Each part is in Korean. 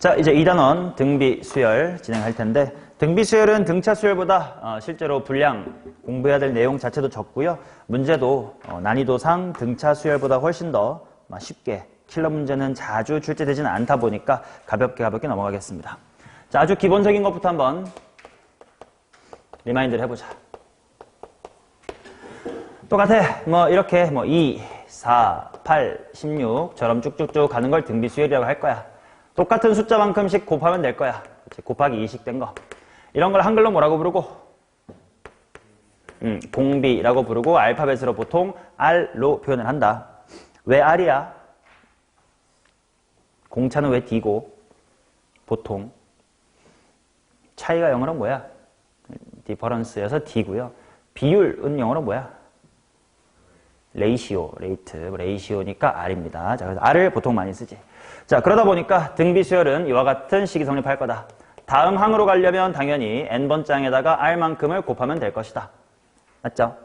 자, 이제 2단원 등비 수열 진행할 텐데, 등비 수열은 등차 수열보다 실제로 분량 공부해야 될 내용 자체도 적고요. 문제도 난이도상 등차 수열보다 훨씬 더 쉽게, 킬러 문제는 자주 출제되지는 않다 보니까 가볍게 넘어가겠습니다. 자, 아주 기본적인 것부터 한번 리마인드를 해보자. 똑같아. 이렇게 2, 4, 8, 16처럼 쭉쭉쭉 가는 걸 등비 수열이라고 할 거야. 똑같은 숫자만큼씩 곱하면 될 거야. 그치? 곱하기 2씩 된 거. 이런 걸 한글로 뭐라고 부르고? 공비라고 부르고 알파벳으로 보통 R로 표현을 한다. 왜 R이야? 공차는 왜 D고? 보통. 차이가 영어로 뭐야? 디퍼런스여서 D고요. 비율은 영어로 뭐야? 레이시오니까 R입니다. 자, 그래서 R을 보통 많이 쓰지. 자, 그러다 보니까 등비 수열은 이와 같은 식이 성립할 거다. 다음 항으로 가려면 당연히 n번 장에다가 R만큼을 곱하면 될 것이다. 맞죠?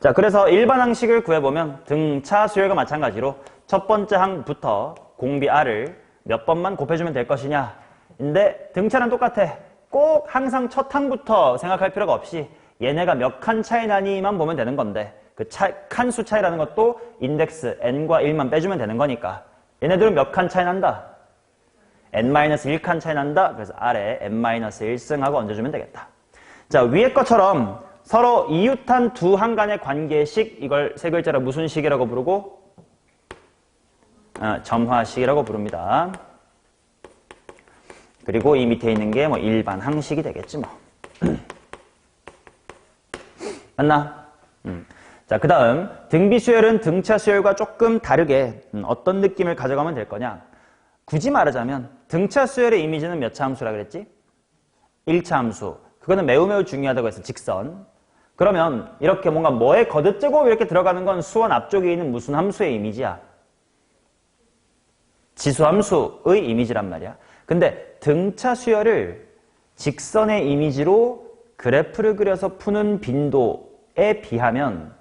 자, 그래서 일반 항식을 구해보면 등차 수열과 마찬가지로 첫 번째 항부터 공비 R을 몇 번만 곱해주면 될 것이냐. 근데 등차는 똑같아. 꼭 항상 첫 항부터 생각할 필요가 없이 얘네가 몇 칸 차이 나니만 보면 되는 건데 그 칸수 차이라는 것도 인덱스 n과 1만 빼주면 되는 거니까 얘네들은 몇 칸 차이 난다? n-1칸 차이 난다? 그래서 아래 n-1승 하고 얹어주면 되겠다. 자, 위에 것처럼 서로 이웃한 두 항 간의 관계식, 이걸 세 글자로 무슨 식이라고 부르고? 점화식이라고 부릅니다. 그리고 이 밑에 있는 게 일반 항식이 되겠지 뭐. 맞나? 자, 그 다음 등비 수열은 등차 수열과 조금 다르게 어떤 느낌을 가져가면 될 거냐. 굳이 말하자면 등차 수열의 이미지는 몇 차 함수라 그랬지? 1차 함수. 그거는 매우 중요하다고 해서 직선. 그러면 이렇게 뭔가 뭐에 거듭제곱 이렇게 들어가는 건 수원 앞쪽에 있는 무슨 함수의 이미지야? 지수함수의 이미지란 말이야. 근데 등차 수열을 직선의 이미지로 그래프를 그려서 푸는 빈도에 비하면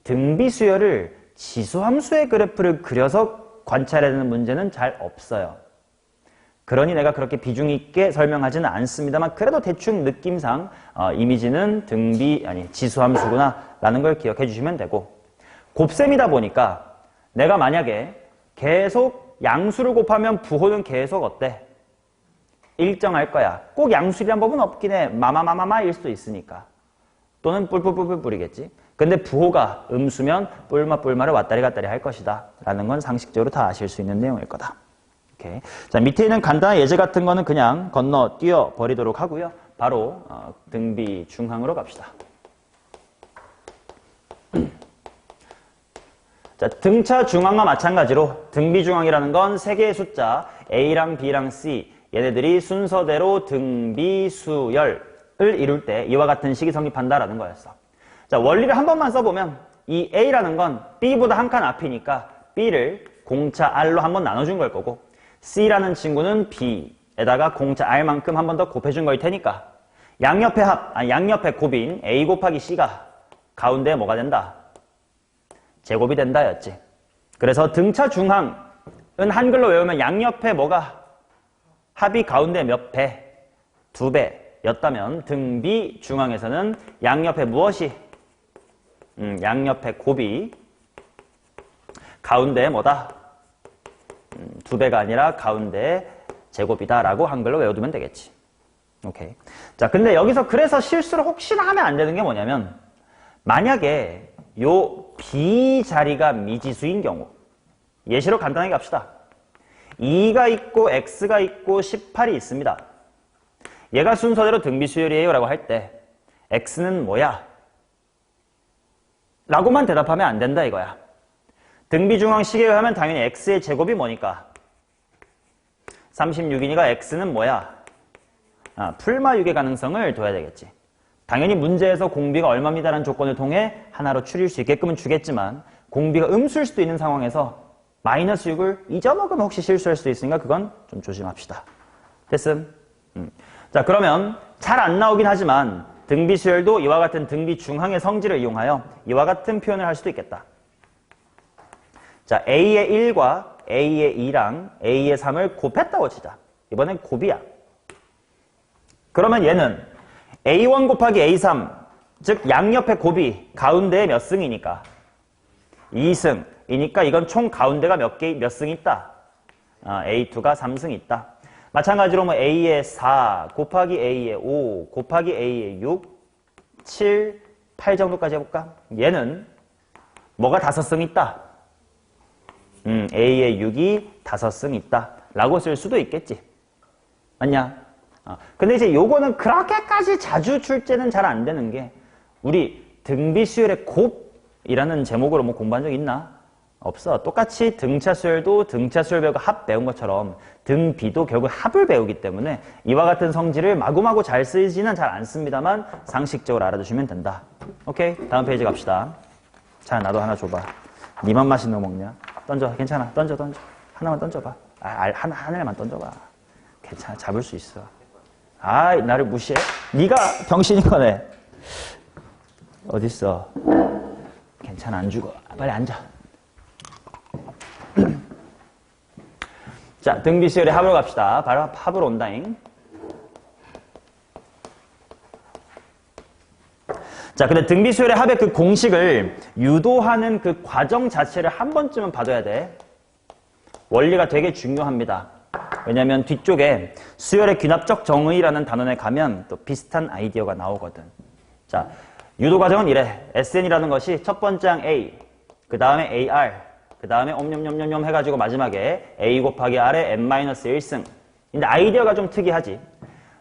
등비 수열을 지수함수의 그래프를 그려서 관찰해야 되는 문제는 잘 없어요. 그러니 내가 그렇게 비중 있게 설명하지는 않습니다만 그래도 대충 느낌상 이미지는 지수함수구나 라는 걸 기억해 주시면 되고, 곱셈이다 보니까 내가 만약에 계속 양수를 곱하면 부호는 계속 어때? 일정할 거야. 꼭 양수리란 법은 없긴 해. 마마마마마일 수도 있으니까. 또는 뿔뿔뿔뿔 뿌리겠지. 근데 부호가 음수면 뿔마뿔마를 왔다리 갔다리 할 것이다 라는 건 상식적으로 다 아실 수 있는 내용일 거다. 오케이. 자, 밑에 있는 간단한 예제 같은 거는 그냥 건너 뛰어 버리도록 하고요. 바로 등비 중항으로 갑시다. 자, 등차 중항과 마찬가지로 등비 중항이라는 건 세 개의 숫자 A랑 B랑 C, 얘네들이 순서대로 등비 수열을 이룰 때 이와 같은 식이 성립한다라는 거였어. 자, 원리를 한 번만 써보면 이 A라는 건 B보다 한 칸 앞이니까 B를 공차 R로 한 번 나눠준 걸 거고, C라는 친구는 B에다가 공차 R만큼 한 번 더 곱해준 거일 테니까 양옆의 곱인 A 곱하기 C가 가운데에 뭐가 된다? 제곱이 된다 였지. 그래서 등차 중항은 한글로 외우면 양옆에 뭐가? 합이 가운데 몇 배? 2배 였다면 등비 중항에서는 양옆에 무엇이? 양옆에 곱이 가운데 뭐다? 2배가 아니라 가운데 제곱이다 라고 한글로 외워두면 되겠지. 오케이. 자, 근데 여기서 그래서 실수를 혹시나 하면 안 되는 게 뭐냐면, 만약에 요 B 자리가 미지수인 경우, 예시로 간단하게 갑시다. 2가 있고 X가 있고 18이 있습니다. 얘가 순서대로 등비 수열이에요 라고 할 때 X는 뭐야? 라고만 대답하면 안 된다 이거야. 등비 중항 식에 의하면 당연히 X의 제곱이 뭐니까? 36이니까 X는 뭐야? 풀마 6의 가능성을 둬야 되겠지. 당연히 문제에서 공비가 얼마입니다라는 조건을 통해 하나로 추릴 수 있게끔은 주겠지만, 공비가 음수일 수도 있는 상황에서 마이너스 6을 잊어먹으면 혹시 실수할 수도 있으니까 그건 좀 조심합시다. 됐음? 자, 그러면 잘 안 나오긴 하지만 등비 수열도 이와 같은 등비 중항의 성질을 이용하여 이와 같은 표현을 할 수도 있겠다. 자, A의 1과 A의 2랑 A의 3을 곱했다고 치자. 이번엔 곱이야. 그러면 얘는 A1 곱하기 A3, 즉 양옆의 곱이 가운데에 몇 승이니까? 2승이니까 이건 총 가운데가 몇 승 있다? A2가 3승 있다. 마찬가지로 뭐 A의 4 곱하기 A의 5 곱하기 A의 6, 7, 8 정도까지 해볼까? 얘는 뭐가 5승 있다? A의 6이 5승 있다. 라고 쓸 수도 있겠지. 맞냐? 근데 이제 요거는 그렇게까지 자주 출제는 잘 안 되는 게 우리 등비수열의 곱이라는 제목으로 뭐 공부한 적 있나? 없어. 똑같이 등차수열도 등차수열 배우고 합 배운 것처럼 등비도 결국 합을 배우기 때문에 이와 같은 성질을 마구마구 잘 쓰지는 잘 않습니다만 상식적으로 알아두시면 된다. 오케이? 다음 페이지 갑시다. 자, 나도 하나 줘봐. 니만 맛있는 거 먹냐? 던져. 괜찮아. 던져. 하나만 던져봐. 하나만 던져봐. 괜찮아. 잡을 수 있어. 나를 무시해? 네가 병신인 거네. 어딨어? 괜찮아. 안 죽어. 빨리 앉아. 자, 등비수열의 합으로 갑시다. 바로 합으로 온다잉. 자, 근데 등비수열의 합의 그 공식을 유도하는 그 과정 자체를 한 번쯤은 봐둬야 돼. 원리가 되게 중요합니다. 왜냐면 뒤쪽에 수열의 귀납적 정의라는 단원에 가면 또 비슷한 아이디어가 나오거든. 자, 유도 과정은 이래. SN이라는 것이 첫 번째 항 A, 그 다음에 AR, 그 다음에 옴뇸뇸뇸뇸 해가지고 마지막에 A 곱하기 R의 n-1승. 근데 아이디어가 좀 특이하지.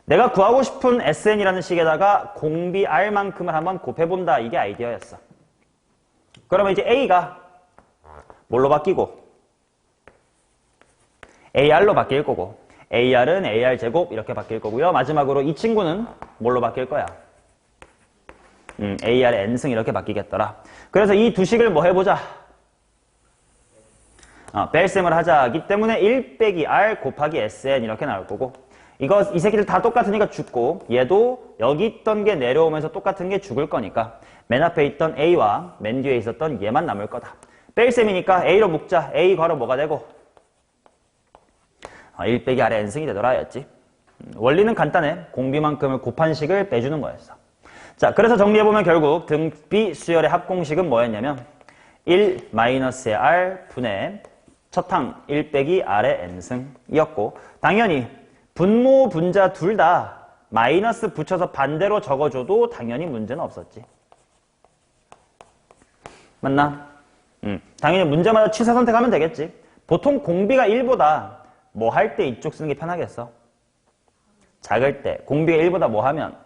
내가 구하고 싶은 SN이라는 식에다가 공비 R만큼을 한번 곱해본다. 이게 아이디어였어. 그러면 이제 A가 뭘로 바뀌고 AR로 바뀔 거고 AR은 AR 제곱 이렇게 바뀔 거고요. 마지막으로 이 친구는 뭘로 바뀔 거야? AR의 n승 이렇게 바뀌겠더라. 그래서 이 두 식을 뭐 해보자? 뺄셈을 하자기 때문에 1 빼기 R 곱하기 SN 이렇게 나올 거고 이 새끼들 다 똑같으니까 죽고 얘도 여기 있던 게 내려오면서 똑같은 게 죽을 거니까 맨 앞에 있던 A와 맨 뒤에 있었던 얘만 남을 거다. 뺄셈이니까 A로 묶자. A 괄호 뭐가 되고 1 빼기 R의 n승이 되더라 였지. 원리는 간단해. 공비만큼을 곱한 식을 빼주는 거였어. 자, 그래서 정리해보면 결국 등비 수열의 합공식은 뭐였냐면 1 마이너스의 R 분의 첫 항 1 빼기 R의 n승이었고 당연히 분모 분자 둘 다 마이너스 붙여서 반대로 적어줘도 당연히 문제는 없었지. 맞나? 당연히 문제마다 취사 선택하면 되겠지. 보통 공비가 1보다 뭐 할 때 이쪽 쓰는 게 편하겠어? 작을 때 공비가 1보다 뭐 하면?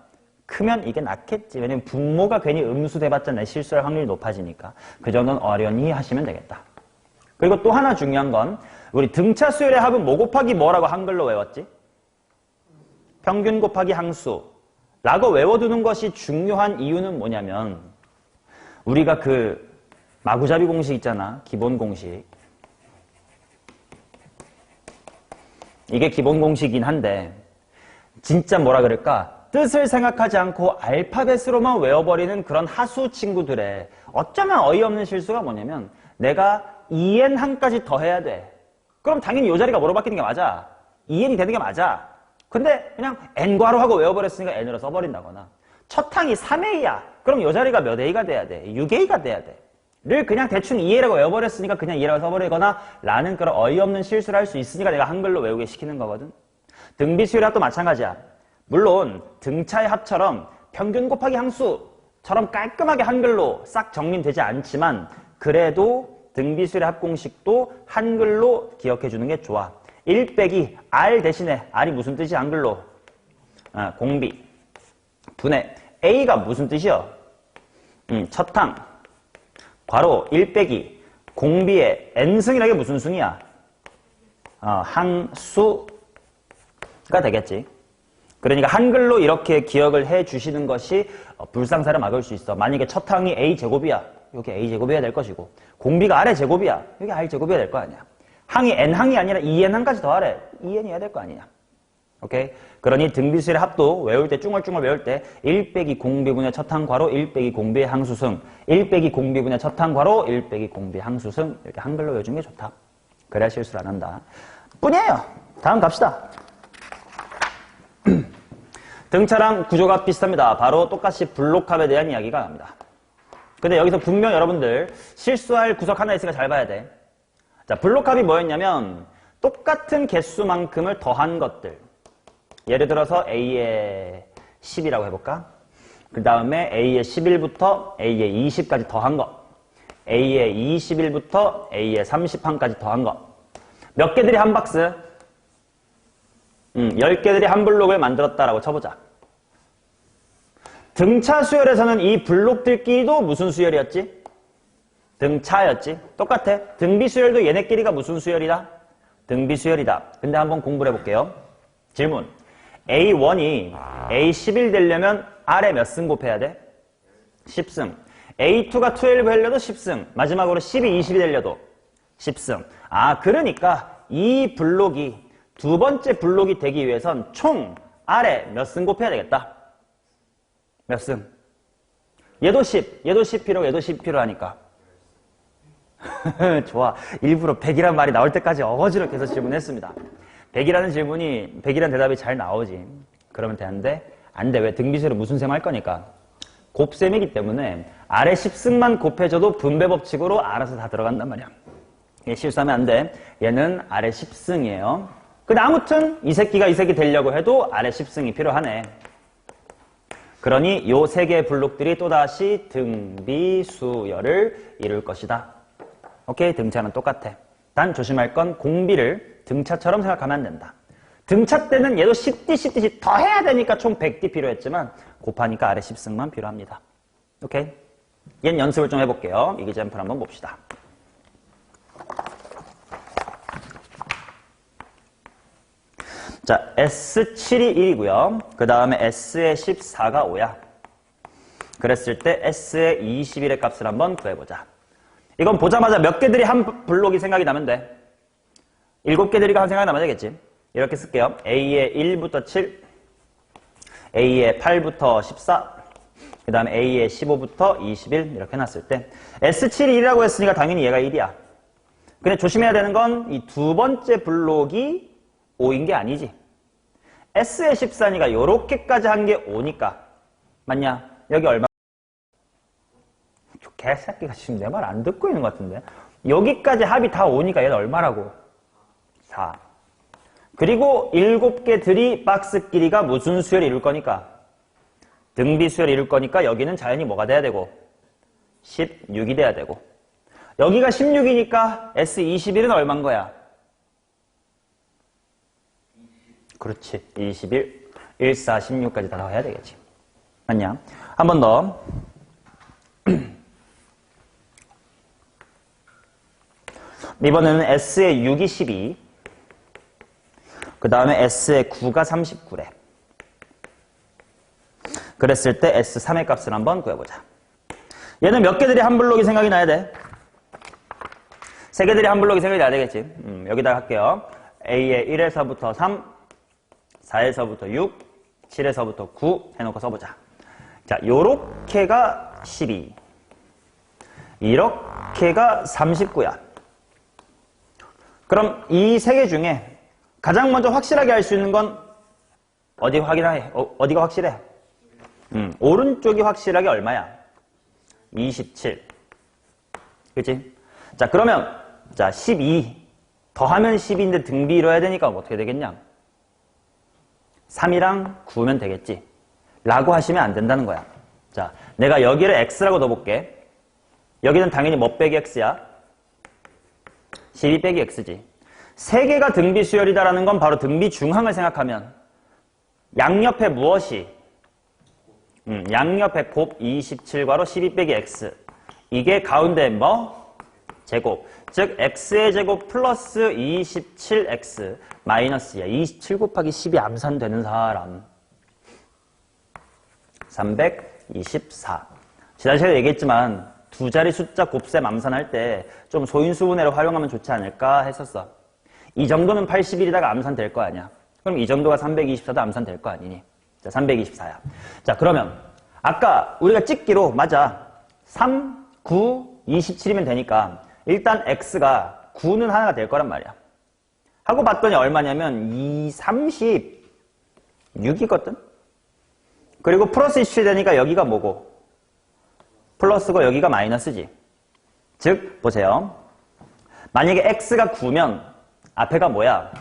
크면 이게 낫겠지. 왜냐면 분모가 괜히 음수 돼봤자 내 실수할 확률이 높아지니까 그 정도는 어련히 하시면 되겠다. 그리고 또 하나 중요한 건 우리 등차 수열의 합은 뭐 곱하기 뭐라고 한글로 외웠지? 평균 곱하기 항수 라고 외워두는 것이 중요한 이유는 뭐냐면 우리가 그 마구잡이 공식 있잖아. 기본 공식. 이게 기본 공식이긴 한데 진짜 뭐라 그럴까? 뜻을 생각하지 않고 알파벳으로만 외워버리는 그런 하수 친구들의 어쩌면 어이없는 실수가 뭐냐면 내가 2n1까지 더해야 돼. 그럼 당연히 이 자리가 뭐로 바뀌는 게 맞아. 2n이 되는 게 맞아. 근데 그냥 n괄호 하고 외워버렸으니까 n으로 써버린다거나 첫 항이 3a야. 그럼 이 자리가 몇 a가 돼야 돼? 6a가 돼야 돼. 를 그냥 대충 2a라고 외워버렸으니까 그냥 2라고 써버리거나 라는 그런 어이없는 실수를 할 수 있으니까 내가 한글로 외우게 시키는 거거든. 등비수열의 합도 마찬가지야. 물론 등차의 합처럼 평균 곱하기 항수처럼 깔끔하게 한글로 싹 정리되지 않지만 그래도 등비수열의 합 공식도 한글로 기억해 주는 게 좋아. 1 빼기 R 대신에 R이 무슨 뜻이야 한글로? 공비 분의 A가 무슨 뜻이야? 첫 항 괄호 1 빼기 공비의 n승이라는 게 무슨 승이야? 항수가 되겠지. 그러니까 한글로 이렇게 기억을 해 주시는 것이 불상사를 막을 수 있어. 만약에 첫 항이 a제곱이야. 여기 a제곱이어야 될 것이고 공비가 r의 제곱이야. 여기 r제곱이어야 될 거 아니야. 항이 n항이 아니라 2n항까지 더하래. 2n이어야 될 거 아니냐. 오케이? 그러니 등비수열의 합도 외울 때 쭝얼쭝얼 외울 때 1 빼기 공비분의 첫 항 괄호 1 빼기 공비의 항수승 1 빼기 공비분의 첫 항 괄호 1 빼기 공비의 항수승 이렇게 한글로 외워주는 게 좋다. 그래야 실수를 안 한다. 뿐이에요. 다음 갑시다. 등차랑 구조가 비슷합니다. 바로 똑같이 블록합에 대한 이야기가 나옵니다. 근데 여기서 분명 여러분들 실수할 구석 하나 있으니까 잘 봐야 돼. 자, 블록합이 뭐였냐면 똑같은 개수만큼을 더한 것들. 예를 들어서 A의 10이라고 해볼까? 그 다음에 A의 11부터 A의 20까지 더한 것. A의 21부터 A의 31까지 더한 것. 몇 개들이 한 박스? 10개들이 한 블록을 만들었다라고 쳐보자. 등차 수열에서는 이 블록들끼리도 무슨 수열이었지? 등차였지. 똑같아. 등비 수열도 얘네끼리가 무슨 수열이다? 등비 수열이다. 근데 한번 공부를 해볼게요. 질문. A1이 A11 되려면 아래 몇 승 곱해야 돼? 10승. A2가 12 하려도 10승. 마지막으로 12, 20이 되려도 10승. 아, 그러니까 이 블록이 두 번째 블록이 되기 위해선 총 아래 몇 승 곱해야 되겠다. 몇 승? 얘도 10, 얘도 10필요, 얘도 10필요 하니까. 좋아. 일부러 100이란 말이 나올 때까지 어거지로 계속 질문했습니다. 100이라는 대답이 잘 나오지. 그러면 되는데, 안 돼. 왜? 등비수열은 무슨 셈 할 거니까. 곱셈이기 때문에 아래 10승만 곱해줘도 분배 법칙으로 알아서 다 들어간단 말이야. 얘 실수하면 안 돼. 얘는 아래 10승이에요. 근데 아무튼 이 새끼가 이 새끼 되려고 해도 아래 10승이 필요하네. 그러니 요 세 개의 블록들이 또다시 등비수열을 이룰 것이다. 오케이? 등차는 똑같아. 단 조심할 건 공비를 등차처럼 생각하면 안 된다. 등차 때는 얘도 10D 더 해야 되니까 총 100D 필요했지만 곱하니까 아래 10승만 필요합니다. 오케이? 얘는 연습을 좀 해볼게요. 이기잼플 한번 봅시다. 자, S7이 1이고요. 그 다음에 S의 14가 5야. 그랬을 때 S의 21의 값을 한번 구해보자. 이건 보자마자 몇 개들이 한 블록이 생각이 나면 돼. 7개들이 한 생각이 나면 되겠지. 이렇게 쓸게요. A의 1부터 7, A의 8부터 14, 그 다음에 A의 15부터 21 이렇게 해놨을 때 S7이 1이라고 했으니까 당연히 얘가 1이야. 근데 조심해야 되는 건 이 두 번째 블록이 5인 게 아니지. S의 14니까 요렇게까지 한 게 5니까 맞냐? 여기 얼마? 저 개새끼가 지금 내 말 안 듣고 있는 것 같은데. 여기까지 합이 다 5니까 얘는 얼마라고? 4. 그리고 7개들이 박스 길이가 무슨 수열을 이룰 거니까? 등비 수열을 이룰 거니까 여기는 자연히 뭐가 돼야 되고? 16이 돼야 되고. 여기가 16이니까 S21은 얼마인 거야? 그렇지. 21, 14, 16까지 다 해야 되겠지. 맞냐? 한 번 더. 이번에는 S의 6이 12. 그 다음에 S의 9가 39래. 그랬을 때 S3의 값을 한번 구해보자. 얘는 몇 개들이 한 블록이 생각이 나야 돼? 3개들이 한 블록이 생각이 나야 되겠지. 여기다 할게요. A의 1에서부터 3, 4에서부터 6, 7에서부터 9 해놓고 써보자. 자, 요렇게가 12. 이렇게가 39야. 그럼 이 3개 중에 가장 먼저 확실하게 알 수 있는 건 어디가 확실해? 오른쪽이 확실하게 얼마야? 27. 그치? 자, 그러면, 자, 12. 더하면 10인데 등비 이뤄야 되니까 어떻게 되겠냐? 3이랑 9면 되겠지. 라고 하시면 안 된다는 거야. 자, 내가 여기를 x라고 넣어볼게. 여기는 당연히 뭐 빼기 x야? 12 빼기 x지. 3개가 등비 수열이다라는 건 바로 등비 중항을 생각하면 양옆에 무엇이? 양옆에 곱 27괄호 12 빼기 x. 이게 가운데 뭐? 제곱. 즉 x의 제곱 플러스 27x 마이너스야. 27 곱하기 10이 암산되는 사람. 324. 지난 시간에 얘기했지만 두 자리 숫자 곱셈 암산할 때 좀 소인수분해를 활용하면 좋지 않을까 했었어. 이 정도는 81이다가 암산될 거 아니야. 그럼 이 정도가 324도 암산될 거 아니니. 자, 324야. 자, 그러면 아까 우리가 찍기로 맞아. 3, 9, 27이면 되니까 일단 x가 9는 하나가 될 거란 말이야. 하고 봤더니 얼마냐면 2, 36이거든? 그리고 플러스 27이 되니까 여기가 뭐고? 플러스고 여기가 마이너스지. 즉, 보세요. 만약에 x가 9면 앞에가 뭐야?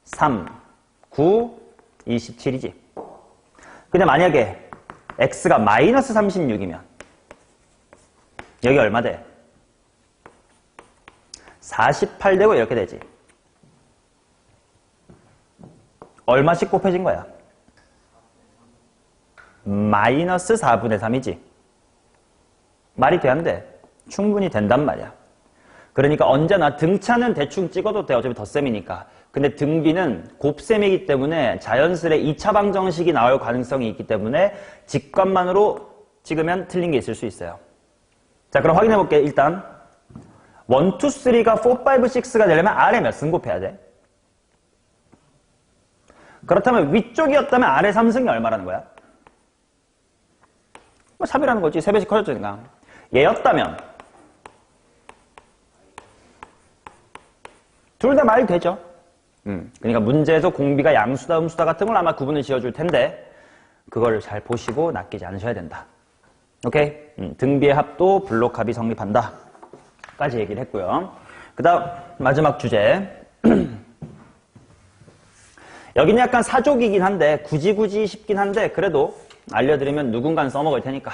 3, 9, 27이지. 근데 만약에 x가 마이너스 36이면 여기 얼마 돼? 48 되고 이렇게 되지. 얼마씩 곱해진 거야? 마이너스 4분의 3이지. 말이 돼, 안 돼? 충분히 된단 말이야. 그러니까 언제나 등차는 대충 찍어도 돼. 어차피 덧셈이니까. 근데 등비는 곱셈이기 때문에 자연스레 2차 방정식이 나올 가능성이 있기 때문에 직관만으로 찍으면 틀린 게 있을 수 있어요. 자, 그럼 확인해 볼게. 일단 1, 2, 3가 4, 5, 6가 되려면 아래 몇 승 곱해야 돼? 그렇다면 위쪽이었다면 아래 3승이 얼마라는 거야? 뭐 3이라는 거지. 3배씩 커졌으니까. 얘였다면 둘 다 말이 되죠. 그러니까 문제에서 공비가 양수다 음수다 같은 걸 아마 구분을 지어줄 텐데 그걸 잘 보시고 낚이지 않으셔야 된다. 오케이? 등비의 합도 블록합이 성립한다 까지 얘기를 했고요. 그 다음 마지막 주제. 여기는 약간 사족이긴 한데 굳이 싶긴 한데 그래도 알려드리면 누군가는 써먹을 테니까.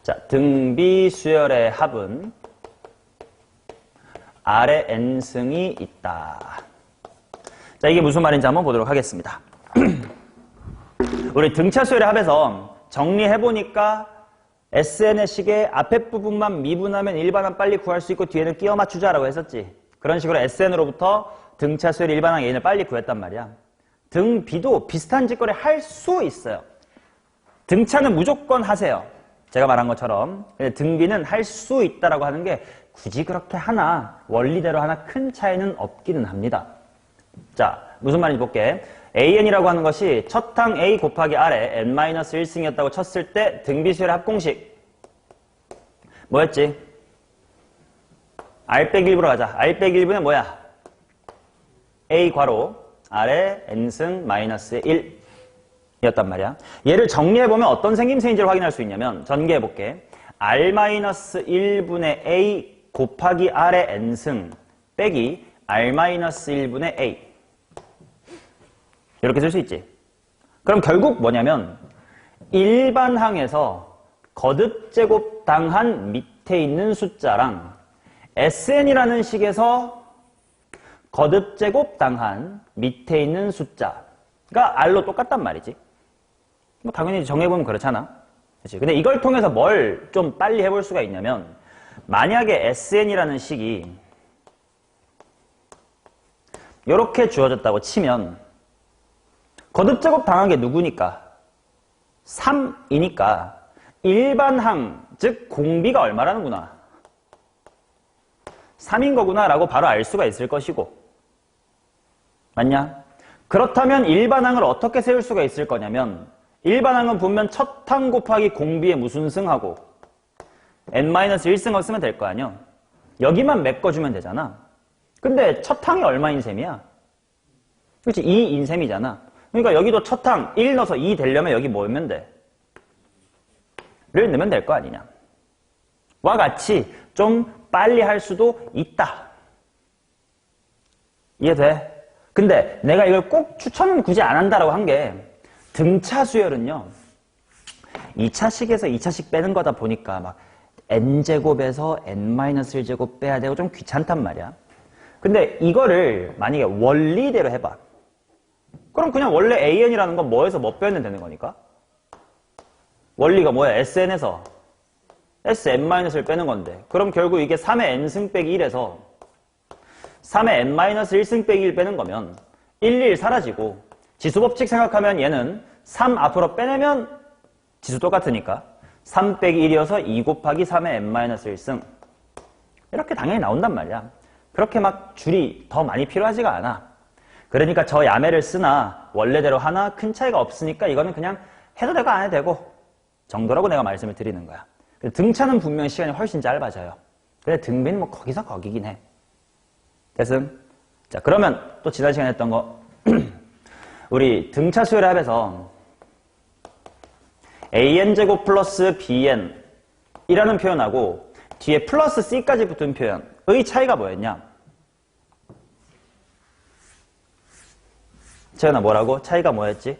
자, 등비 수열의 합은 아래 n승이 있다. 자, 이게 무슨 말인지 한번 보도록 하겠습니다. 우리 등차 수열의 합에서 정리해보니까 SN의 식의 앞에 부분만 미분하면 일반항 빨리 구할 수 있고 뒤에는 끼워 맞추자라고 했었지. 그런 식으로 SN으로부터 등차 수열 일반항 A를 빨리 구했단 말이야. 등비도 비슷한 짓거리 할 수 있어요. 등차는 무조건 하세요. 제가 말한 것처럼. 근데 등비는 할 수 있다라고 하는 게 굳이 그렇게 하나 원리대로 하나 큰 차이는 없기는 합니다. 자, 무슨 말인지 볼게. AN이라고 하는 것이 첫 항 A 곱하기 R에 N-1승이었다고 쳤을 때 등비수열의 합공식 뭐였지? R 빼기 1부로 가자. R 빼기 1부는 뭐야? A 괄호 R에 N승 마이너스 1 이었단 말이야. 얘를 정리해보면 어떤 생김새인지를 확인할 수 있냐면 전개해볼게. R-1분의 A 곱하기 R의 N승 빼기 R-1분의 A 이렇게 쓸 수 있지. 그럼 결국 뭐냐면 일반항에서 거듭제곱 당한 밑에 있는 숫자랑 SN이라는 식에서 거듭제곱 당한 밑에 있는 숫자가 R로 똑같단 말이지. 뭐 당연히 정해보면 그렇잖아. 그치? 근데 이걸 통해서 뭘 좀 빨리 해볼 수가 있냐면 만약에 SN이라는 식이 이렇게 주어졌다고 치면 거듭제곱 당한 게 누구니까? 3이니까 일반항, 즉 공비가 얼마라는구나. 3인 거구나 라고 바로 알 수가 있을 것이고. 맞냐? 그렇다면 일반항을 어떻게 세울 수가 있을 거냐면 일반항은 분명 첫 항 곱하기 공비에 무슨 승하고 n-1승을 쓰면 될 거 아니야. 여기만 메꿔주면 되잖아. 근데 첫 항이 얼마인 셈이야? 그렇지, 2인 셈이잖아. 그러니까 여기도 첫 항 1 넣어서 2 되려면 여기 뭐 넣으면 돼? 를 넣으면 될 거 아니냐. 와 같이 좀 빨리 할 수도 있다. 이해돼? 근데 내가 이걸 꼭 추천은 굳이 안 한다라고 한 게 등차 수열은요 2차식에서 2차식 빼는 거다 보니까 막 n제곱에서 n-1제곱 빼야 되고 좀 귀찮단 말이야. 근데 이거를 만약에 원리대로 해봐. 그럼 그냥 원래 AN이라는 건 뭐에서 뭐 빼면 되는 거니까? 원리가 뭐야? SN에서 SN-을 빼는 건데 그럼 결국 이게 3의 n승 빼기 1에서 3의 n-1승 빼기 1 빼는 거면 1, 1 사라지고 지수법칙 생각하면 얘는 3 앞으로 빼내면 지수 똑같으니까 3 빼기 1이어서 2 곱하기 3의 n-1승 이렇게 당연히 나온단 말이야. 그렇게 막 줄이 더 많이 필요하지가 않아. 그러니까 저 야매를 쓰나 원래대로 하나 큰 차이가 없으니까 이거는 그냥 해도 되고 안 해도 되고 정도라고 내가 말씀을 드리는 거야. 등차는 분명 시간이 훨씬 짧아져요. 근데 등비는 뭐 거기서 거기긴 해. 됐음? 자, 그러면 또 지난 시간에 했던 거 우리 등차 수열의 합에서 an제곱 플러스 bn 이라는 표현하고 뒤에 플러스 c까지 붙은 표현의 차이가 뭐였냐? 재현아 뭐라고? 차이가 뭐였지?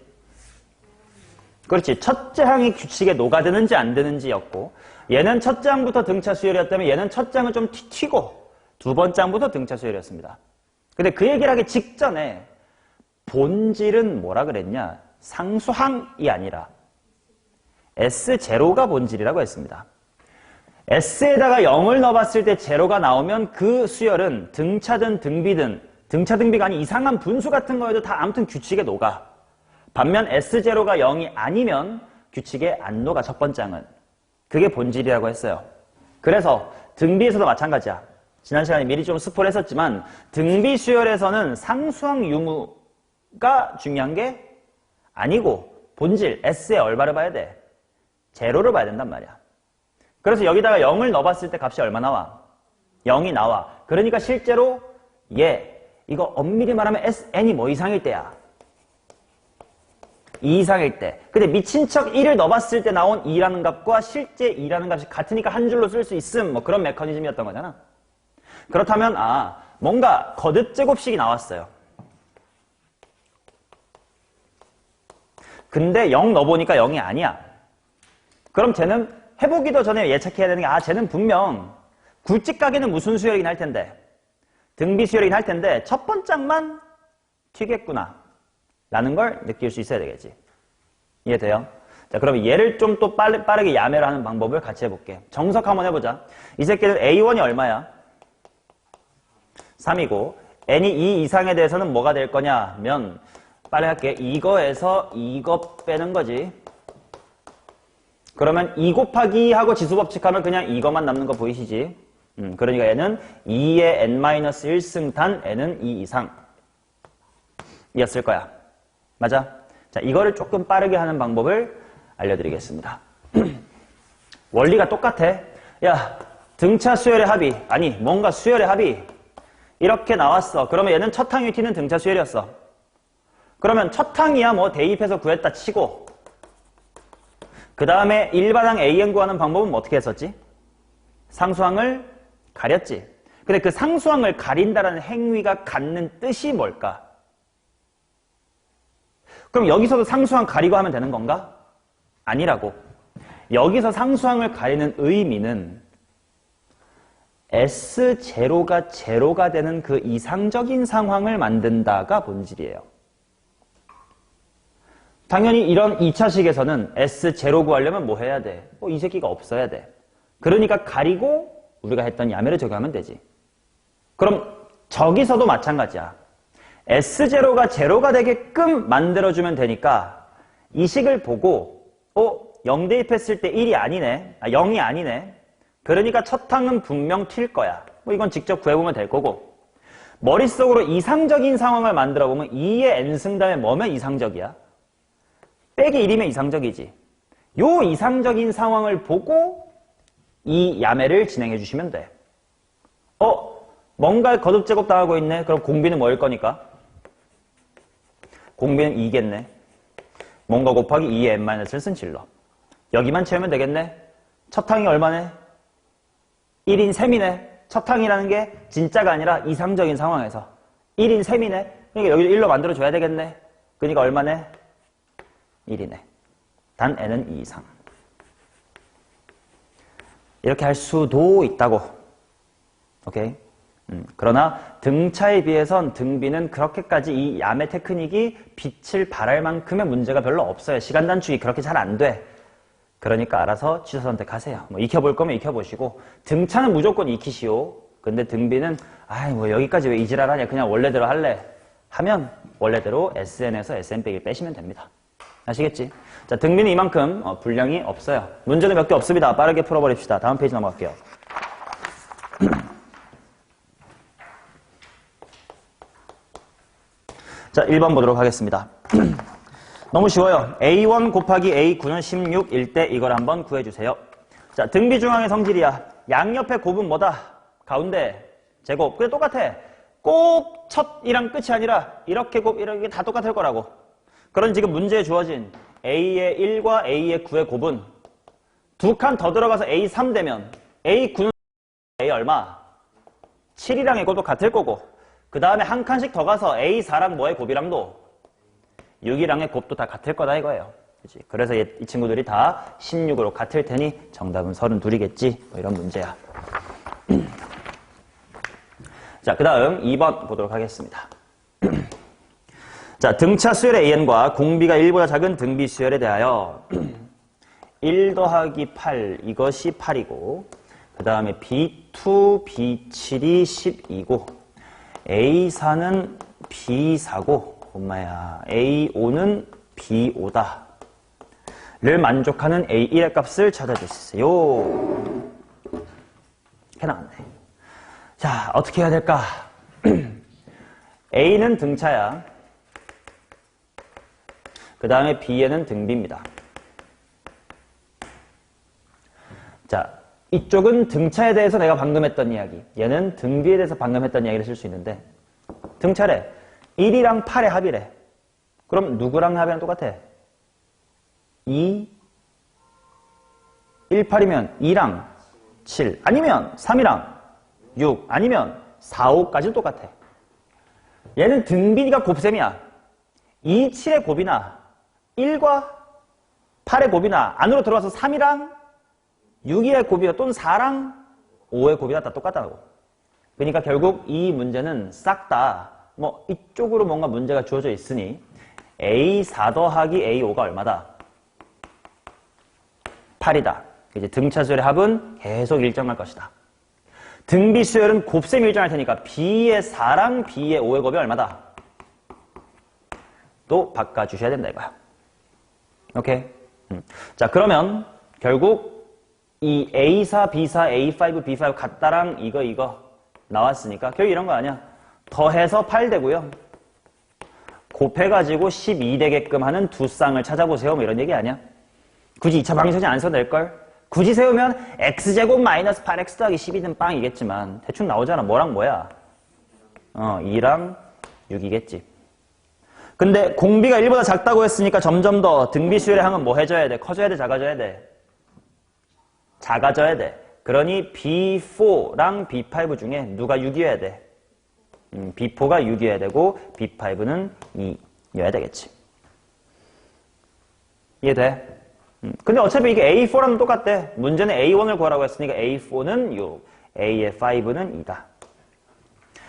그렇지. 첫째 항이 규칙에 녹아드는지 안 드는지였고 얘는 첫째 항부터 등차 수열이었다면 얘는 첫째 항은 좀 튀고 두 번째 항부터 등차 수열이었습니다. 근데 그 얘기를 하기 직전에 본질은 뭐라 그랬냐? 상수항이 아니라 S0가 본질이라고 했습니다. S에다가 0을 넣어봤을 때 제로가 나오면 그 수열은 등차든 등비든 등차 등비가 아닌 이상한 분수 같은 거에도 다 아무튼 규칙에 녹아. 반면 S0가 0이 아니면 규칙에 안 녹아, 첫 번째 항은. 그게 본질이라고 했어요. 그래서 등비에서도 마찬가지야. 지난 시간에 미리 좀 스포를 했었지만 등비 수열에서는 상수항 유무가 중요한 게 아니고 본질 S의 얼마를 봐야 돼? 제로를 봐야 된단 말이야. 그래서 여기다가 0을 넣어봤을 때 값이 얼마 나와? 0이 나와. 그러니까 실제로 이거 엄밀히 말하면 N이 뭐 이상일 때야? 2 이상일 때. 근데 미친 척 1을 넣어봤을 때 나온 2라는 값과 실제 2라는 값이 같으니까 한 줄로 쓸 수 있음. 뭐 그런 메커니즘이었던 거잖아. 그렇다면 뭔가 거듭제곱식이 나왔어요. 근데 0 넣어보니까 0이 아니야. 그럼 쟤는 해보기도 전에 예측해야 되는 게 쟤는 분명 굵직하게는 무슨 수열이긴 할 텐데 등비 수열이긴 할 텐데 첫 번째만 튀겠구나 라는 걸 느낄 수 있어야 되겠지. 이해돼요? 자, 그러면 얘를 좀 또 빠르게 야매를 하는 방법을 같이 해볼게. 정석 한번 해보자. 이 새끼는 A1이 얼마야? 3이고 N이 2 이상에 대해서는 뭐가 될 거냐면 빨리 할게. 이거에서 이거 빼는 거지. 그러면 2 곱하기 2 하고 지수법칙하면 그냥 이거만 남는 거 보이시지? 그러니까 얘는 2의 n-1승 n은 2 이상 이었을 거야. 맞아? 자, 이거를 조금 빠르게 하는 방법을 알려드리겠습니다. 원리가 똑같아. 야, 등차 수열의 합이, 아니 뭔가 수열의 합이 이렇게 나왔어. 그러면 얘는 첫 항 UT는 등차 수열이었어. 그러면 첫 항이야 뭐 대입해서 구했다 치고 그 다음에 일반항 AN 구하는 방법은 뭐 어떻게 했었지? 상수항을 가렸지. 근데 그 상수항을 가린다라는 행위가 갖는 뜻이 뭘까? 그럼 여기서도 상수항 가리고 하면 되는 건가? 아니라고. 여기서 상수항을 가리는 의미는 S0가 제로가 되는 그 이상적인 상황을 만든다가 본질이에요. 당연히 이런 2차식에서는 S0 구하려면 뭐 해야 돼? 이 새끼가 없어야 돼. 그러니까 가리고 우리가 했던 야매를 적용하면 되지. 그럼 저기서도 마찬가지야. S0가 제로가 되게끔 만들어주면 되니까 이 식을 보고 0 대입했을 때 1이 아니네. 0이 아니네. 그러니까 첫 항은 분명 튈 거야. 이건 직접 구해보면 될 거고 머릿속으로 이상적인 상황을 만들어보면 2의 n승 다음에 뭐면 이상적이야? 빼기 1이면 이상적이지. 요 이상적인 상황을 보고 이 야매를 진행해 주시면 돼. 뭔가 거듭제곱 당하고 있네. 그럼 공비는 뭐일 거니까? 공비는 2겠네. 뭔가 곱하기 2의 n-를 쓴 질러. 여기만 채우면 되겠네. 첫 항이 얼마네? 1인 셈이네. 첫 항이라는 게 진짜가 아니라 이상적인 상황에서 1인 셈이네. 그러니까 여기도 1로 만들어줘야 되겠네. 그러니까 얼마네? 1이네. 단 n은 2 이상. 이렇게 할 수도 있다고. 오케이? 그러나 등차에 비해선 등비는 그렇게까지 이 야매 테크닉이 빛을 발할 만큼의 문제가 별로 없어요. 시간 단축이 그렇게 잘 안 돼. 그러니까 알아서 취사 선택하세요. 익혀볼 거면 익혀보시고 등차는 무조건 익히시오. 근데 등비는 여기까지 왜 이지랄하냐 그냥 원래대로 할래 하면 원래대로 SN에서 SN 빼기 빼시면 됩니다. 아시겠지? 자, 등비는 이만큼 분량이 없어요. 문제는 몇 개 없습니다. 빠르게 풀어버립시다. 다음 페이지 넘어갈게요. 자, 1번 보도록 하겠습니다. 너무 쉬워요. A1 곱하기 A9는 16일 때 이걸 한번 구해주세요. 자, 등비 중앙의 성질이야. 양옆의 곱은 뭐다? 가운데 제곱. 그래 똑같아. 꼭 첫이랑 끝이 아니라 이렇게 곱, 이렇게 다 똑같을 거라고. 그런 지금 문제에 주어진 A의 1과 A의 9의 곱은 두 칸 더 들어가서 A3 되면 A9는 A 얼마? 7이랑의 곱도 같을 거고 그 다음에 한 칸씩 더 가서 A4랑 뭐의 곱이랑도 6이랑의 곱도 다 같을 거다 이거예요. 그치? 그래서 이 친구들이 다 16으로 같을 테니 정답은 32이겠지. 뭐 이런 문제야. 자, 그 다음 2번 보도록 하겠습니다. 자, 등차 수열의 AN과 공비가 1보다 작은 등비 수열에 대하여 1 더하기 8 이것이 8이고 그 다음에 B2, B7이 12고 A4는 B4고 엄마야 A5는 B5다 를 만족하는 A1의 값을 찾아주세요. 이렇게 나왔네. 자, 어떻게 해야 될까? A는 등차야. 그 다음에 B에는 등비입니다. 자, 이쪽은 등차에 대해서 내가 방금 했던 이야기, 얘는 등비에 대해서 방금 했던 이야기를 쓸 수 있는데 등차래. 1이랑 8의 합이래. 그럼 누구랑 합이랑 똑같아? 2, 1, 8이면 2랑 7 아니면 3이랑 6 아니면 4, 5까지는 똑같아. 얘는 등비니까 곱셈이야. 2, 7의 곱이나 1과 8의 곱이나 안으로 들어와서 3이랑 6의 곱이나 또는 4랑 5의 곱이나 다 똑같다고. 그러니까 결국 이 문제는 싹 다 뭐 이쪽으로 뭔가 문제가 주어져 있으니 A4 더하기 A5가 얼마다? 8이다. 이제 등차 수열의 합은 계속 일정할 것이다. 등비 수열은 곱셈 일정할 테니까 B의 4랑 B의 5의 곱이 얼마다? 또 바꿔주셔야 된다 이거야. 오케이? 자, 그러면 결국 이 A4, B4, A5, B5 같다랑 이거 나왔으니까 결국 이런 거 아니야. 더해서 8 되고요. 곱해가지고 12 되게끔 하는 두 쌍을 찾아보세요. 뭐 이런 얘기 아니야. 굳이 2차 방정식 안 써도 될걸? 굳이 세우면 x제곱 마이너스 8x 더하기 12는 빵이겠지만 대충 나오잖아. 뭐랑 뭐야? 2랑 6이겠지. 근데 공비가 1보다 작다고 했으니까 점점 더 등비 수열의 항은 뭐 해줘야 돼? 커져야 돼? 작아져야 돼? 작아져야 돼. 그러니 B4랑 B5 중에 누가 6이어야 돼? B4가 6이어야 되고 B5는 2여야 되겠지. 이해돼? 근데 어차피 이게 A4랑 똑같대. 문제는 A1을 구하라고 했으니까 A4는 6, A의 5는 2다.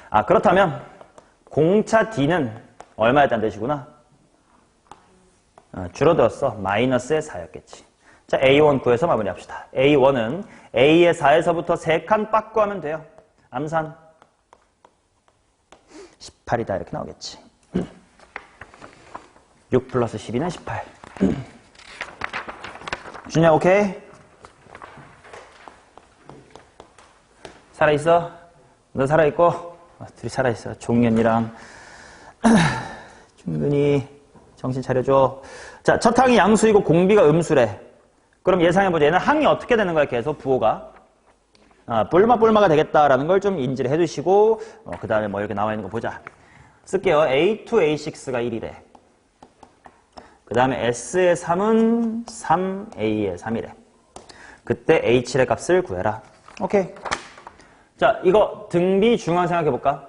아, 그렇다면 공차 D는 얼마였다는 뜻이구나? 줄어들었어. 마이너스의 4였겠지. 자, A1 구해서 마무리합시다. A1은 A의 4에서부터 3칸 빡 구하면 돼요. 암산 18이다 이렇게 나오겠지. 6 플러스 12는 18. 준야 오케이? 살아있어? 너 살아있고? 둘이 살아있어. 종현이랑 준근이 정신 차려줘. 자, 첫 항이 양수이고 공비가 음수래. 그럼 예상해보자. 얘는 항이 어떻게 되는 거야? 계속 부호가. 뿔마가 되겠다라는 걸 좀 인지를 해두시고 그 다음에 뭐 이렇게 나와 있는 거 보자. 쓸게요. A2, A6가 1이래. 그 다음에 S의 3은 3, A의 3이래. 그때 H7의 값을 구해라. 오케이. 자, 이거 등비 중앙 생각해볼까?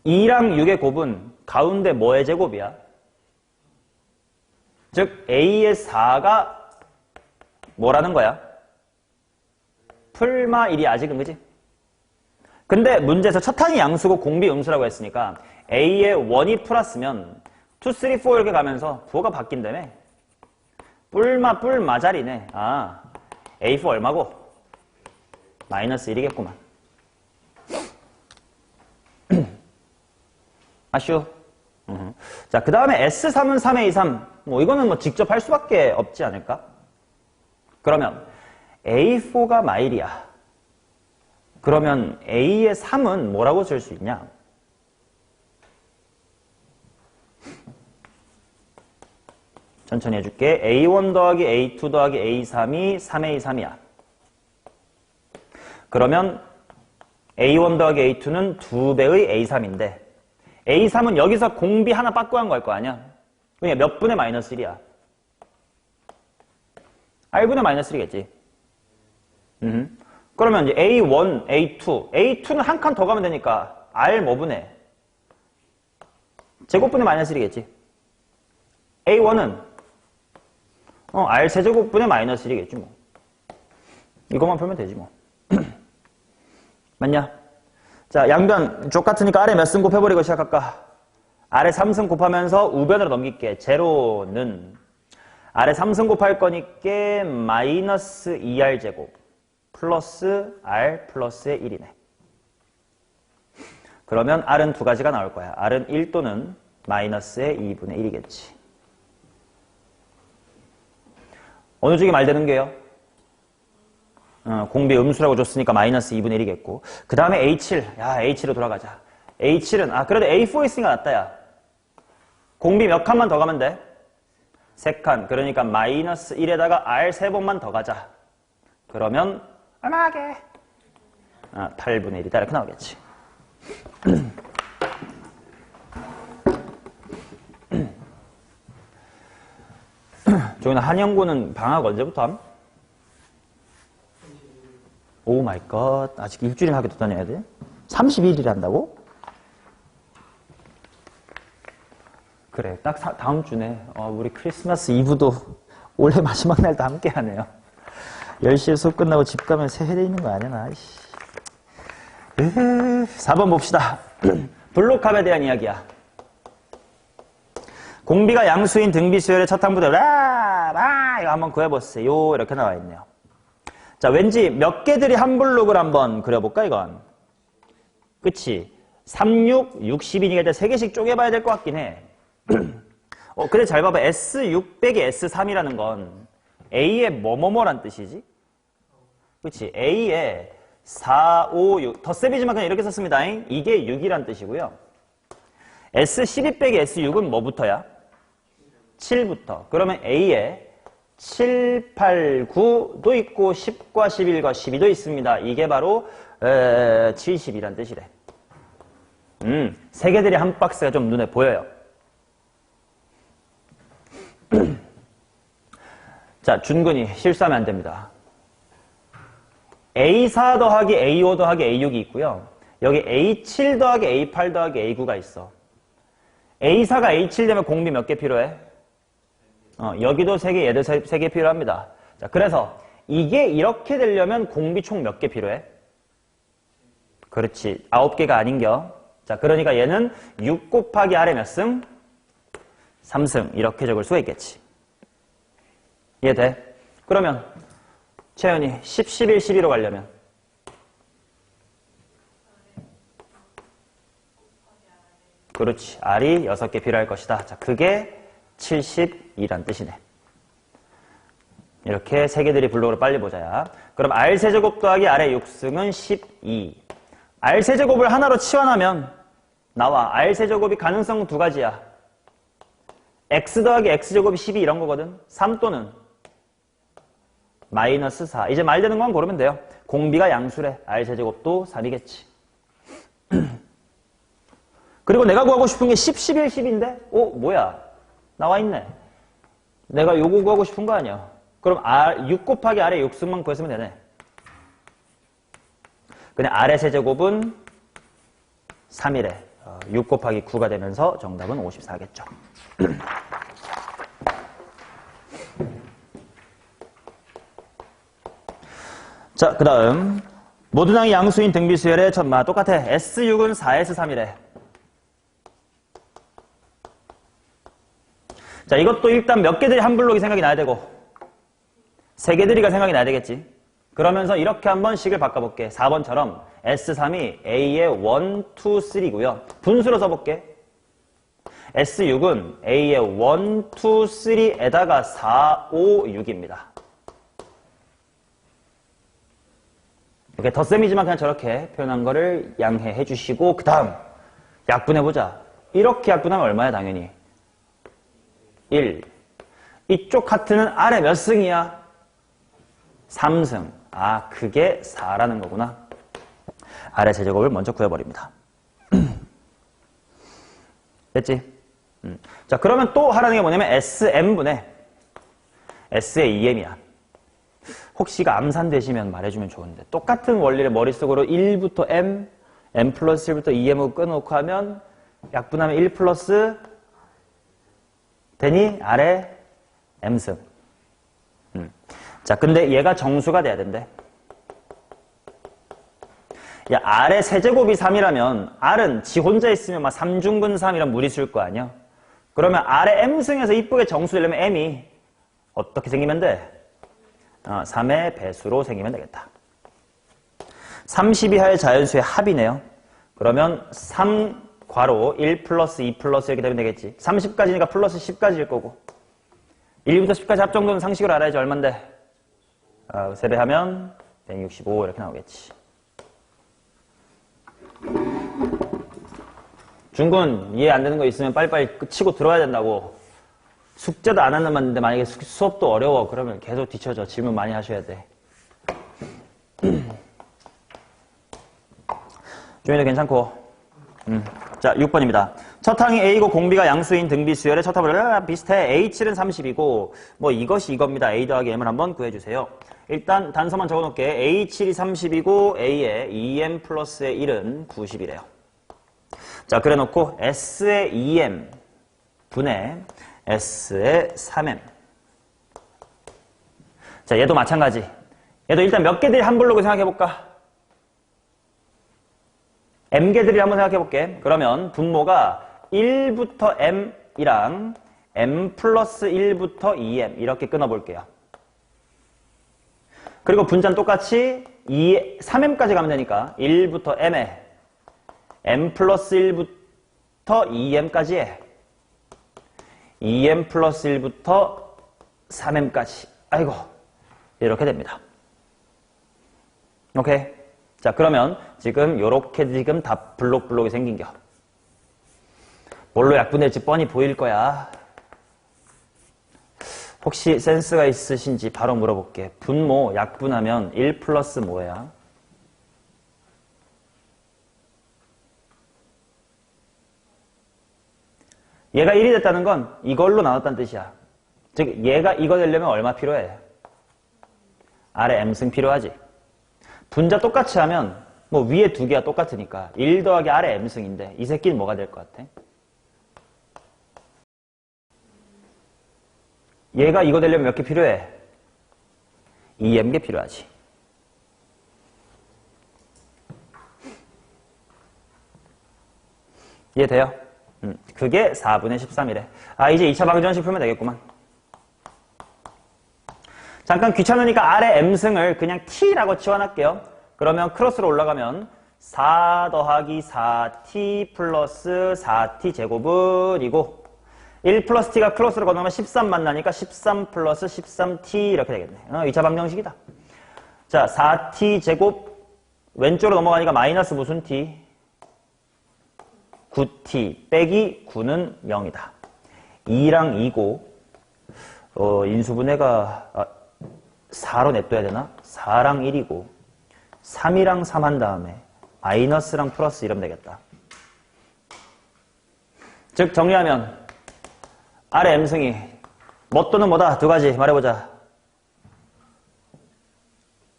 2랑 6의 곱은 가운데 뭐의 제곱이야? 즉 A의 4가 뭐라는 거야? 풀마 1이 아직은 그지? 근데 문제에서 첫 항이 양수고 공비 음수라고 했으니까 A의 1이 플러스면 2, 3, 4 이렇게 가면서 부호가 바뀐다며. 뿔마 자리네. 아, A4 얼마고? 마이너스 1이겠구만. 아슈? 자, 그 다음에 S3은 3A3. 뭐 이거는 뭐 직접 할 수밖에 없지 않을까? 그러면 A4가 마일이야. 그러면 A의 3은 뭐라고 쓸 수 있냐? 천천히 해줄게. A1 더하기 A2 더하기 A3이 3A3이야. 그러면 A1 더하기 A2는 2배의 A3인데 A3은 여기서 공비 하나 빠꾸한 거 할 거 아니야? 그러니까 몇 분의 마이너스 1이야? R분의 마이너스 1이겠지. 그러면 이제 A1, A2. A2는 한 칸 더 가면 되니까 R 뭐분의? 제곱분의 마이너스 1이겠지. A1은 R 세제곱분의 마이너스 1이겠지 뭐. 이것만 풀면 되지 뭐. 맞냐? 자, 양변 족같으니까 아래 몇 승 곱해버리고 시작할까? 아래 3승 곱하면서 우변으로 넘길게. 제로는 아래 3승 곱할 거니까 마이너스 2R제곱 플러스 R 플러스의 1이네. 그러면 R은 두 가지가 나올 거야. R은 1 또는 마이너스의 2분의 1이겠지. 어느 쪽이 말 되는 게요? 공비 음수라고 줬으니까 마이너스 2분의 1이겠고. 그 다음에 A7. 야, A7로 돌아가자. A7은, 그래도 A4 있으니까 낫다, 야. 공비 몇 칸만 더 가면 돼? 3칸. 그러니까 마이너스 1에다가 R 3번만 더 가자. 그러면, 얼마 하게? 8분의 1이다. 이렇게 나오겠지. 저기는 한영고는 방학 언제부터 함? 오 마이 갓. 아직 일주일 하게 더 다녀야 돼? 31일 한다고? 그래, 딱 다음 주네. 우리 크리스마스 이브도 올해 마지막 날도 함께 하네요. 10시에 수업 끝나고 집 가면 새해돼 있는 거 아니야, 나. 4번 봅시다. 블록합에 대한 이야기야. 공비가 양수인 등비 수열의 첫 항부터 이거 한번 구해보세요. 이렇게 나와 있네요. 자, 왠지 몇 개들이 한 블록을 한번 그려볼까, 이건? 그치? 3, 6, 60이니까 일단 3개씩 쪼개봐야 될 것 같긴 해. 근데 잘 봐봐. S6 빼기 S3이라는 건 A의 뭐뭐뭐란 뜻이지? 그치? A의 4, 5, 6. 덧셈이지만 그냥 이렇게 썼습니다. 이게 6이란 뜻이고요. S12 빼기 S6은 뭐부터야? 7부터. 그러면 A에 7, 8, 9도 있고 10과 11과 12도 있습니다. 이게 바로 70이란 뜻이래. 세 개들이 한 박스가 좀 눈에 보여요. 자, 준근이 실수하면 안 됩니다. A4 더하기 A5 더하기 A6이 있고요. 여기 A7 더하기 A8 더하기 A9가 있어. A4가 A7 되면 공비 몇 개 필요해? 여기도 3개, 얘도 3개 필요합니다. 자, 그래서 이게 이렇게 되려면 공비 총 몇 개 필요해? 그렇지. 9개가 아닌겨. 자, 그러니까 얘는 6 곱하기 아래 몇 승? 3승. 이렇게 적을 수가 있겠지. 이해돼? 그러면 채연이 10, 11, 12로 가려면 그렇지. R이 6개 필요할 것이다. 자, 그게 72란 뜻이네. 이렇게 3개들이 블록으로 빨리 보자야. 그럼 R세제곱 더하기 R의 6승은 12. R세제곱을 하나로 치환하면 나와. R세제곱이 가능성 두 가지야. X 더하기 X제곱이 12 이런 거거든. 3 또는 마이너스 4. 이제 말 되는 건 고르면 돼요. 공비가 양수래. R세제곱도 3이겠지. 그리고 내가 구하고 싶은 게 10, 11, 10인데? 뭐야? 나와 있네. 내가 요거 구하고 싶은 거 아니야. 그럼 6 곱하기 R의 6승만 구했으면 되네. 그냥 R의 세제곱은 3이래. 6 곱하기 9가 되면서 정답은 54겠죠. 자, 그 다음 모두당이 양수인 등비수열의 천마 똑같아. S6은 4S3이래. 자, 이것도 일단 몇 개들이 한 블록이 생각이 나야 되고 3개들이가 생각이 나야 되겠지. 그러면서 이렇게 한번 식을 바꿔볼게. 4번처럼 S3이 A의 1, 2, 3고요. 분수로 써볼게. S6은 A의 1, 2, 3에다가 4, 5, 6입니다. 이렇게 덧셈이지만 그냥 저렇게 표현한 거를 양해해 주시고 그 다음 약분해보자. 이렇게 약분하면 얼마야 당연히? 1. 이쪽 하트는 아래 몇 승이야? 3승. 그게 4라는 거구나. R의 세제곱을 먼저 구해버립니다. 됐지? 자, 그러면 또 하라는 게 뭐냐면 SM분의 S의 2M이야. 혹시 이거 암산되시면 말해주면 좋은데 똑같은 원리를 머릿속으로 1부터 M, M 플러스 1부터 2M으로 끊어놓고 하면 약분하면 1 플러스 되니 R의 M승. 자, 근데 얘가 정수가 돼야 된대. 야, R의 세제곱이 3이라면 R은 지 혼자 있으면 막 3중근 3이란 무리수일 거 아니야? 그러면 R의 M승에서 이쁘게 정수 되려면 M이 어떻게 생기면 돼? 3의 배수로 생기면 되겠다. 30이하의 자연수의 합이네요. 그러면 3 괄호 1 플러스 2 플러스 이렇게 되면 되겠지. 30까지니까 플러스 10까지일 거고 1부터 10까지 합 정도는 상식으로 알아야지 얼만데 3배 하면 165 이렇게 나오겠지. 중군 이해 안 되는 거 있으면 빨리빨리 치고 들어야 된다고. 숙제도 안 하는 만데 만약에 수업도 어려워 그러면 계속 뒤쳐져. 질문 많이 하셔야 돼. 주민도 괜찮고. 자, 6번입니다. 첫 항이 A고 공비가 양수인 등비 수열의 첫 합을 비슷해. H7은 30이고 뭐 이것이 이겁니다. A 더하기 M을 한번 구해주세요. 일단 단서만 적어놓을게. A7이 30이고 A의 2M 플러스의 1은 90이래요. 자, 그래놓고 S의 2M 분의 S의 3M. 자, 얘도 마찬가지. 얘도 일단 몇 개들이 한 블록을 생각해볼까? M개들이 한번 생각해볼게. 그러면 분모가 1부터 M이랑 M 플러스 1부터 2M 이렇게 끊어볼게요. 그리고 분자는 똑같이 3M까지 가면 되니까 1부터 M에 M 플러스 1부터 2M까지에 2M 플러스 1부터 3M까지. 아이고, 이렇게 됩니다. 오케이. 자, 그러면 지금 요렇게 지금 다 블록이 생긴겨. 뭘로 약분될지 뻔히 보일 거야. 혹시 센스가 있으신지 바로 물어볼게. 분모 약분하면 1 플러스 뭐야? 얘가 1이 됐다는 건 이걸로 나눴다는 뜻이야. 즉 얘가 이거 되려면 얼마 필요해? 아래 M승 필요하지. 분자 똑같이 하면 뭐 위에 두 개가 똑같으니까 1 더하기 아래 M승인데 이 새끼는 뭐가 될 것 같아? 얘가 이거 되려면 몇 개 필요해? 2M개 필요하지. 이해돼요? 그게 4분의 13이래. 이제 2차 방정식 풀면 되겠구만. 잠깐 귀찮으니까 아래 M승을 그냥 T라고 치워놨게요. 그러면 크로스로 올라가면 4 더하기 4T 플러스 4T 제곱은 이고 1 플러스 T가 크로스로 건너면 13 만나니까 13 플러스 13T 이렇게 되겠네. 2차 방정식이다. 자, 4T 제곱 왼쪽으로 넘어가니까 마이너스 무슨 T? 9T 빼기 9는 0이다. 2랑 2고 인수분해가 4로 냅둬야 되나? 4랑 1이고 3이랑 3 한 다음에 마이너스랑 플러스 이러면 되겠다. 즉 정리하면 아래 M승이 뭐 또는 뭐다? 두 가지 말해보자.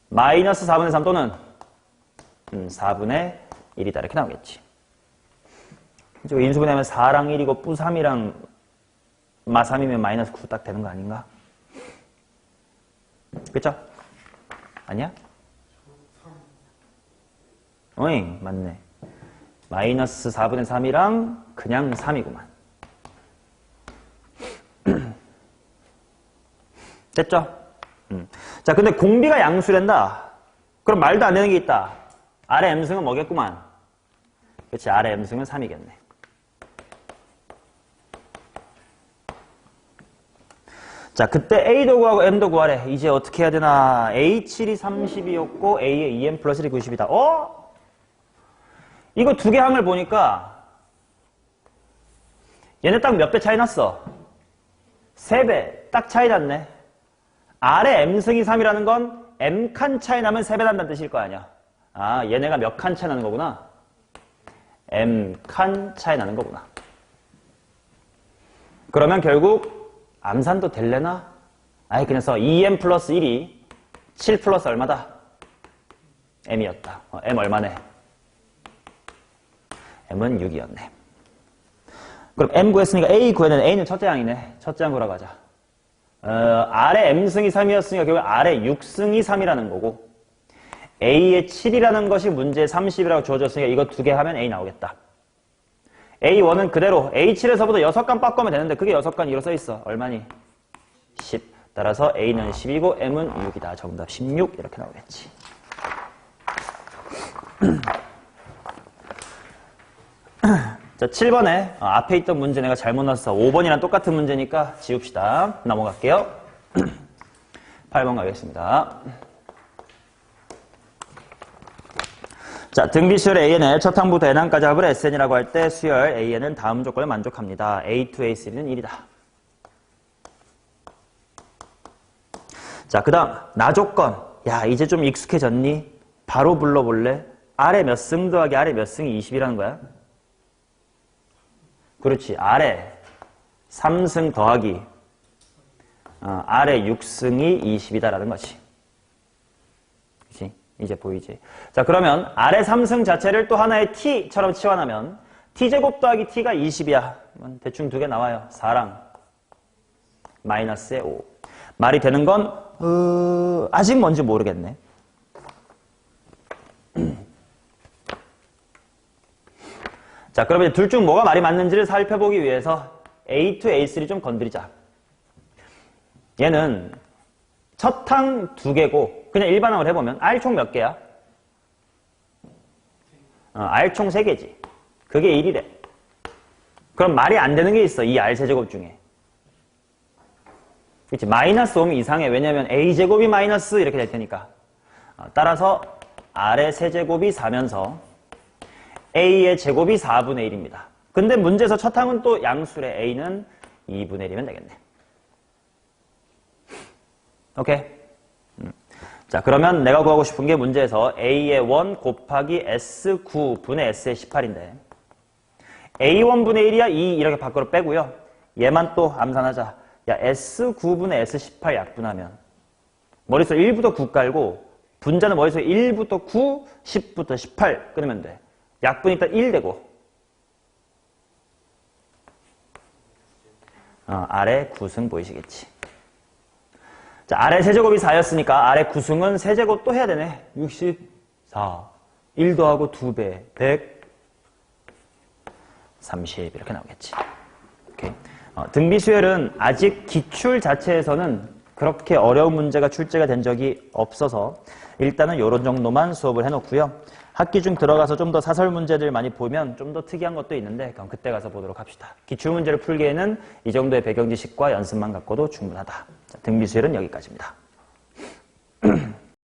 마이너스 4분의 3 또는 4분의 1이다 이렇게 나오겠지. 인수분해하면 4랑 1이고 뿌 3이랑 마 3이면 마이너스 9 딱 되는 거 아닌가? 그쵸? 아니야? 어잉, 맞네. 마이너스 4분의 3이랑 그냥 3이구만. 됐죠? 자, 근데 공비가 양수란다. 그럼 말도 안 되는 게 있다. 아래 M승은 뭐겠구만? 그렇지, 아래 M승은 3이겠네. 자, 그때 A도 구하고 M도 구하래. 이제 어떻게 해야 되나? A7이 30이었고 A의 2M 플러스 1이 90이다. 이거 두 개 항을 보니까 얘네 딱 몇 배 차이 났어? 3배. 딱 차이 났네. 아래 M승이 3이라는 건 M칸 차이 나면 3배 난다는 뜻일 거 아니야. 아, 얘네가 몇 칸 차이 나는 거구나. m칸 차이 나는 거구나. 그러면 결국 암산도 될래나? 아이, 그냥 써. 2m 플러스 1이 7 플러스 얼마다? m이었다. m 얼마네? m은 6이었네. 그럼 m 구했으니까 a 구해야 되는 a는 첫째 항이네. 첫째 항 구하러 가자. 아래 m승이 3이었으니까 결국 아래 6승이 3이라는 거고 a의 7이라는 것이 문제에 30이라고 주어졌으니까 이거 두 개 하면 a 나오겠다. A1은 그대로 A7에서부터 6칸 바꾸면 되는데 그게 6칸 이로 써있어. 얼마니? 10. 따라서 A는 10이고 M은 6이다. 정답 16 이렇게 나오겠지. 자, 7번에 앞에 있던 문제 내가 잘못 넣었어. 5번이랑 똑같은 문제니까 지웁시다. 넘어갈게요. 8번 가겠습니다. 자, 등비 수열 AN의 첫 항부터 N항까지 합을 SN이라고 할 때 수열 AN은 다음 조건에 만족합니다. A2, A3는 1이다. 자, 그 다음 나 조건. 야, 이제 좀 익숙해졌니? 바로 불러볼래? 아래 몇 승 더하기 아래 몇 승이 20이라는 거야? 그렇지. 아래 3승 더하기 아래 6승이 20이다라는 거지. 그렇지? 이제 보이지? 자, 그러면 아래 3승 자체를 또 하나의 t처럼 치환하면 t제곱 더하기 t가 20이야. 대충 두 개 나와요. 4랑 마이너스의 5. 말이 되는 건 아직 뭔지 모르겠네. 자, 그러면 둘 중 뭐가 말이 맞는지를 살펴보기 위해서 A2, A3 좀 건드리자. 얘는 첫 항 두 개고 그냥 일반항을 해보면 R총 몇 개야? R총 3개지. 그게 1이래. 그럼 말이 안 되는 게 있어. 이 R세제곱 중에. 그치? 마이너스 5면 이상해. 왜냐면 A제곱이 마이너스 이렇게 될 테니까. 따라서 R의 세제곱이 4면서 A의 제곱이 4분의 1입니다. 근데 문제에서 첫 항은 또 양수래. A는 2분의 1이면 되겠네. 오케이? 자, 그러면 내가 구하고 싶은 게 문제에서 A의 1 곱하기 S9분의 S의 18인데 A1분의 1이야 2 이렇게 밖으로 빼고요. 얘만 또 암산하자. 야, S9분의 S18 약분하면 머릿속에 1부터 9 깔고 분자는 머릿속에 1부터 9, 10부터 18 끊으면 돼. 약분이 일단 1 되고 아래 9승 보이시겠지. 자, 아래 세제곱이 4였으니까 아래 9승은 세제곱 또 해야 되네. 64 1 더하고 2배 130 이렇게 나오겠지. 오케이. 등비 수열은 아직 기출 자체에서는 그렇게 어려운 문제가 출제가 된 적이 없어서 일단은 이런 정도만 수업을 해놓고요. 학기 중 들어가서 좀 더 사설 문제들 많이 보면 좀 더 특이한 것도 있는데 그럼 그때 가서 보도록 합시다. 기출 문제를 풀기에는 이 정도의 배경 지식과 연습만 갖고도 충분하다. 자, 등비 수열은 여기까지입니다.